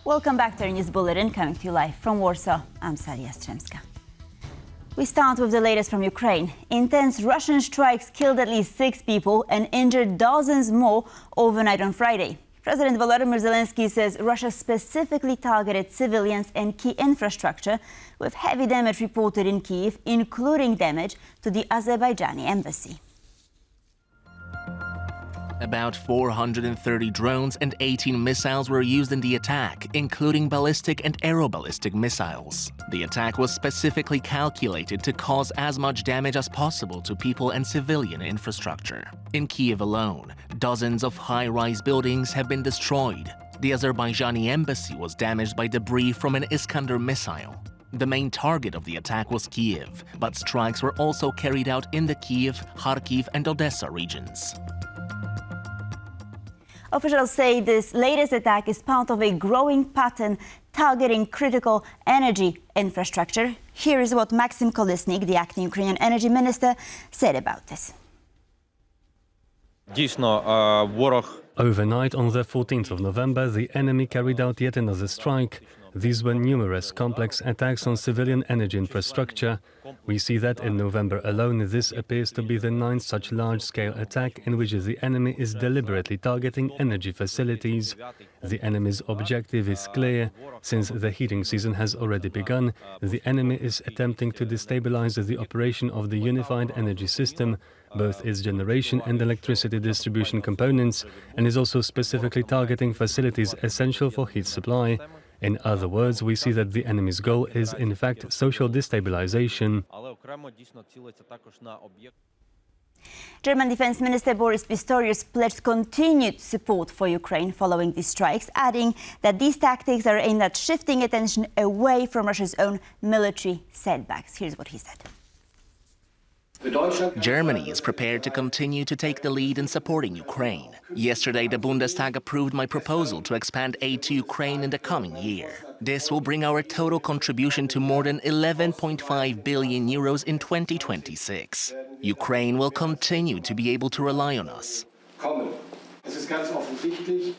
Welcome back to our news bulletin, coming to you live from Warsaw. I'm Salia Strzemska. We start with the latest from Ukraine. Intense Russian strikes killed at least 6 people and injured dozens more overnight on Friday. President Volodymyr Zelenskyy says Russia specifically targeted civilians and key infrastructure, with heavy damage reported in Kyiv, including damage to the Azerbaijani Embassy. About 430 drones and 18 missiles were used in the attack, including ballistic and aeroballistic missiles. The attack was specifically calculated to cause as much damage as possible to people and civilian infrastructure. In Kyiv alone, dozens of high-rise buildings have been destroyed. The Azerbaijani Embassy was damaged by debris from an Iskander missile. The main target of the attack was Kyiv, but strikes were also carried out in the Kyiv, Kharkiv and Odessa regions. Officials say this latest attack is part of a growing pattern targeting critical energy infrastructure. Here is what Maxim Kolesnik, the acting Ukrainian energy minister, said about this. Overnight on the 14th of November, the enemy carried out yet another strike. These were numerous complex attacks on civilian energy infrastructure. We see that in November alone, this appears to be the 9th such large-scale attack in which the enemy is deliberately targeting energy facilities. The enemy's objective is clear. Since the heating season has already begun, the enemy is attempting to destabilize the operation of the unified energy system, both its generation and electricity distribution components, and is also specifically targeting facilities essential for heat supply. In other words, we see that the enemy's goal is, in fact, social destabilization. German Defense Minister Boris Pistorius pledged continued support for Ukraine following these strikes, adding that these tactics are aimed at shifting attention away from Russia's own military setbacks. Here's what he said. Germany is prepared to continue to take the lead in supporting Ukraine. Yesterday, the Bundestag approved my proposal to expand aid to Ukraine in the coming year. This will bring our total contribution to more than 11.5 billion euros in 2026. Ukraine will continue to be able to rely on us.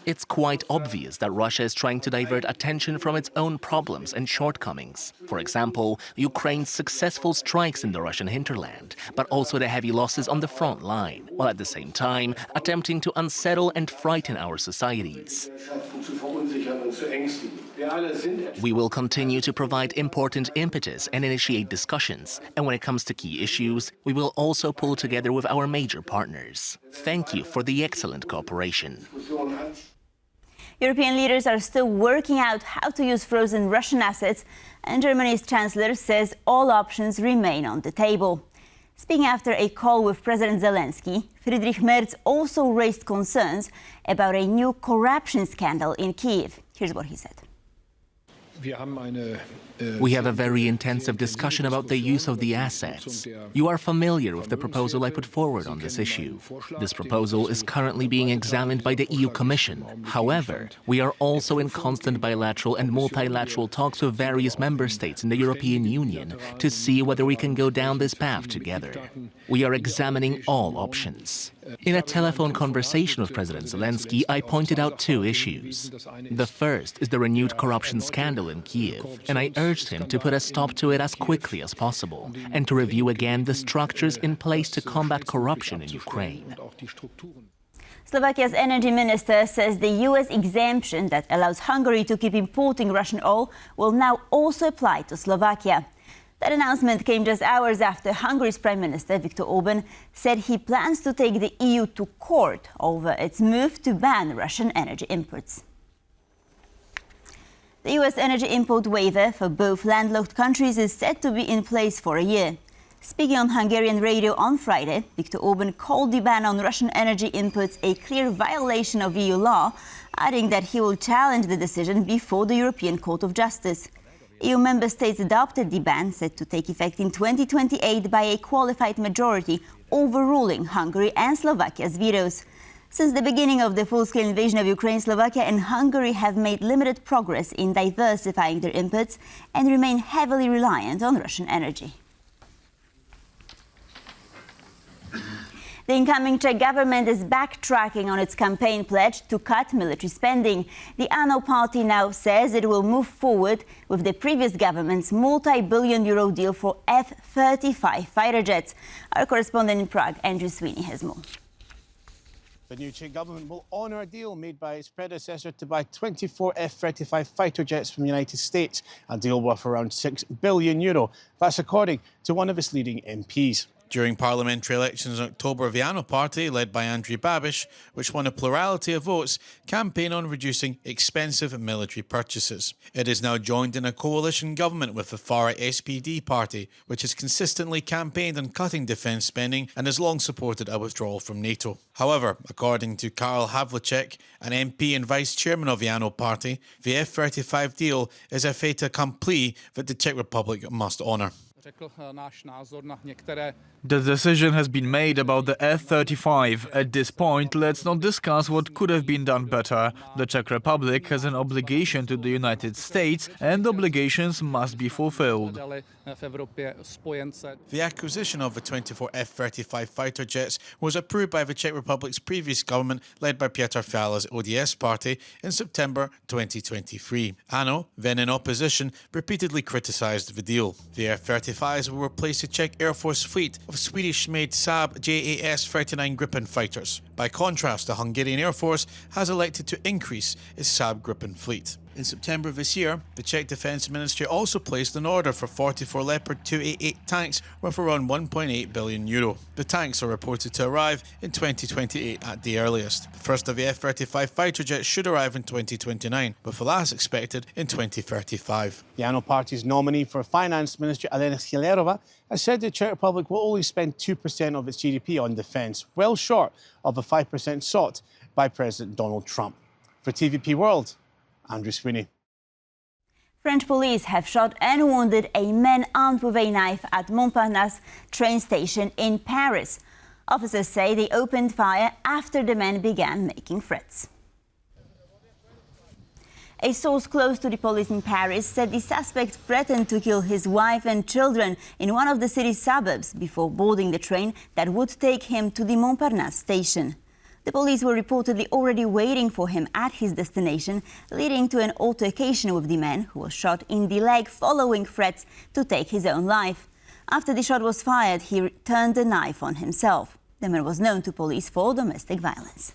It's quite obvious that Russia is trying to divert attention from its own problems and shortcomings. For example, Ukraine's successful strikes in the Russian hinterland, but also the heavy losses on the front line, while at the same time attempting to unsettle and frighten our societies. We will continue to provide important impetus and initiate discussions, and when it comes to key issues, we will also pull together with our major partners. Thank you for the excellent cooperation. European leaders are still working out how to use frozen Russian assets, and Germany's chancellor says all options remain on the table. Speaking after a call with President Zelenskyy, Friedrich Merz also raised concerns about a new corruption scandal in Kyiv. Here's what he said. We have a very intensive discussion about the use of the assets. You are familiar with the proposal I put forward on this issue. This proposal is currently being examined by the EU Commission. However, we are also in constant bilateral and multilateral talks with various member states in the European Union to see whether we can go down this path together. We are examining all options. In a telephone conversation with President Zelenskyy, I pointed out 2 issues. The first is the renewed corruption scandal in Kyiv, and I urged him to put a stop to it as quickly as possible and to review again the structures in place to combat corruption in Ukraine. Slovakia's energy minister says the US exemption that allows Hungary to keep importing Russian oil will now also apply to Slovakia. That announcement came just hours after Hungary's Prime Minister Viktor Orban said he plans to take the EU to court over its move to ban Russian energy imports. The US energy import waiver for both landlocked countries is set to be in place for a year. Speaking on Hungarian radio on Friday, Viktor Orban called the ban on Russian energy imports a clear violation of EU law, adding that he will challenge the decision before the European Court of Justice. EU member states adopted the ban, set to take effect in 2028 by a qualified majority, overruling Hungary and Slovakia's vetoes. Since the beginning of the full-scale invasion of Ukraine, Slovakia and Hungary have made limited progress in diversifying their imports and remain heavily reliant on Russian energy. The incoming Czech government is backtracking on its campaign pledge to cut military spending. The ANO party now says it will move forward with the previous government's multi-billion-euro deal for F-35 fighter jets. Our correspondent in Prague, Andrew Sweeney, has more. The new Czech government will honour a deal made by its predecessor to buy 24 F-35 fighter jets from the United States, a deal worth around €6 billion. That's according to one of its leading MPs. During parliamentary elections in October, the ANO party, led by Andrej Babiš, which won a plurality of votes, campaigned on reducing expensive military purchases. It is now joined in a coalition government with the far-right SPD party, which has consistently campaigned on cutting defence spending and has long supported a withdrawal from NATO. However, according to Karel Havlicek, an MP and vice chairman of the ANO party, the F-35 deal is a fait accompli that the Czech Republic must honour. The decision has been made about the F-35. At this point, let's not discuss what could have been done better. The Czech Republic has an obligation to the United States, and obligations must be fulfilled. The acquisition of the 24 F-35 fighter jets was approved by the Czech Republic's previous government, led by Petr Fiala's ODS party, in September 2023. ANO, then in opposition, repeatedly criticised the deal. The F-35s will replace the Czech Air Force fleet of Swedish-made Saab JAS-39 Gripen fighters. By contrast, the Hungarian Air Force has elected to increase its Saab Gripen fleet. In September this year, the Czech Defence Ministry also placed an order for 44 Leopard 288 tanks worth around €1.8 billion. The tanks are reported to arrive in 2028 at the earliest. The first of the F-35 fighter jets should arrive in 2029, with the last expected in 2035. The ANO party's nominee for Finance Minister, Alena Skelerova, has said the Czech Republic will only spend 2% of its GDP on defence, well short of the 5% sought by President Donald Trump. For TVP World, Andrew Sweeney. French police have shot and wounded a man armed with a knife at Montparnasse train station in Paris. Officers say they opened fire after the man began making threats. A source close to the police in Paris said the suspect threatened to kill his wife and children in one of the city's suburbs before boarding the train that would take him to the Montparnasse station. The police were reportedly already waiting for him at his destination, leading to an altercation with the man who was shot in the leg following threats to take his own life. After the shot was fired, he turned the knife on himself. The man was known to police for domestic violence.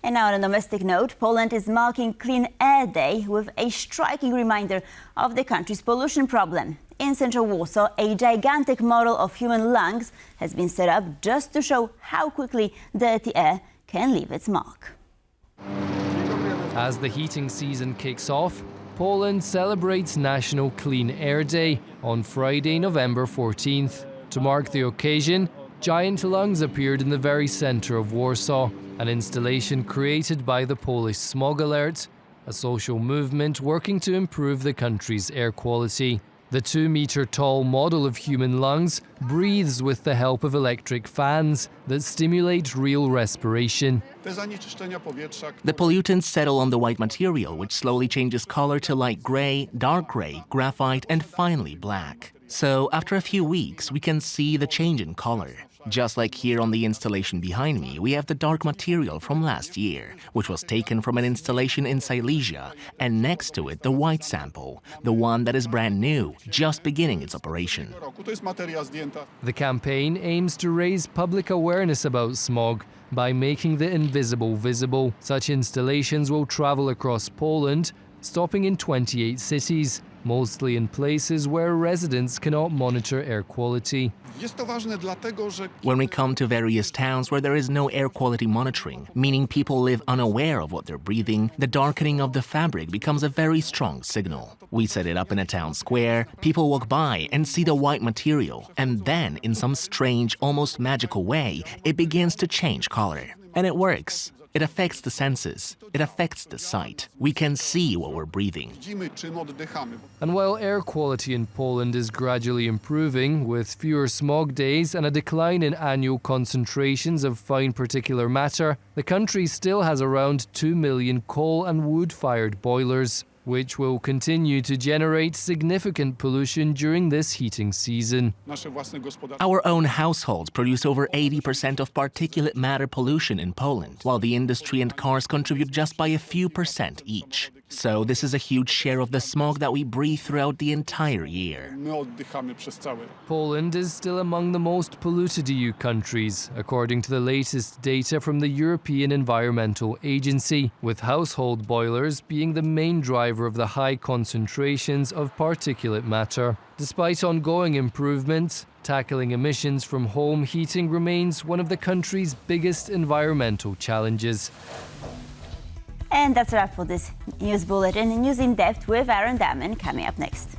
And now on a domestic note, Poland is marking Clean Air Day with a striking reminder of the country's pollution problem. In central Warsaw, a gigantic model of human lungs has been set up just to show how quickly dirty air can leave its mark. As the heating season kicks off, Poland celebrates National Clean Air Day on Friday, November 14th. To mark the occasion, giant lungs appeared in the very centre of Warsaw, an installation created by the Polish Smog Alert, a social movement working to improve the country's air quality. The 2-metre-tall model of human lungs breathes with the help of electric fans that stimulate real respiration. The pollutants settle on the white material, which slowly changes color to light grey, dark grey, graphite, and finally black. So after a few weeks, we can see the change in color. Just like here on the installation behind me, we have the dark material from last year, which was taken from an installation in Silesia, and next to it the white sample, the one that is brand new, just beginning its operation. The campaign aims to raise public awareness about smog by making the invisible visible. Such installations will travel across Poland, stopping in 28 cities, mostly in places where residents cannot monitor air quality. When we come to various towns where there is no air quality monitoring, meaning people live unaware of what they're breathing, the darkening of the fabric becomes a very strong signal. We set it up in a town square, people walk by and see the white material, and then, in some strange, almost magical way, it begins to change color. And it works. It affects the senses. It affects the sight. We can see what we're breathing. And while air quality in Poland is gradually improving, with fewer smog days and a decline in annual concentrations of fine particulate matter, the country still has around 2 million coal and wood-fired boilers. which will continue to generate significant pollution during this heating season. Our own households produce over 80% of particulate matter pollution in Poland, while the industry and cars contribute just by a few percent each. So this is a huge share of the smog that we breathe throughout the entire year. Poland is still among the most polluted EU countries, according to the latest data from the European Environmental Agency, with household boilers being the main driver of the high concentrations of particulate matter. Despite ongoing improvements, tackling emissions from home heating remains one of the country's biggest environmental challenges. And that's a wrap for this news bulletin. News in depth with Aaron Daman coming up next.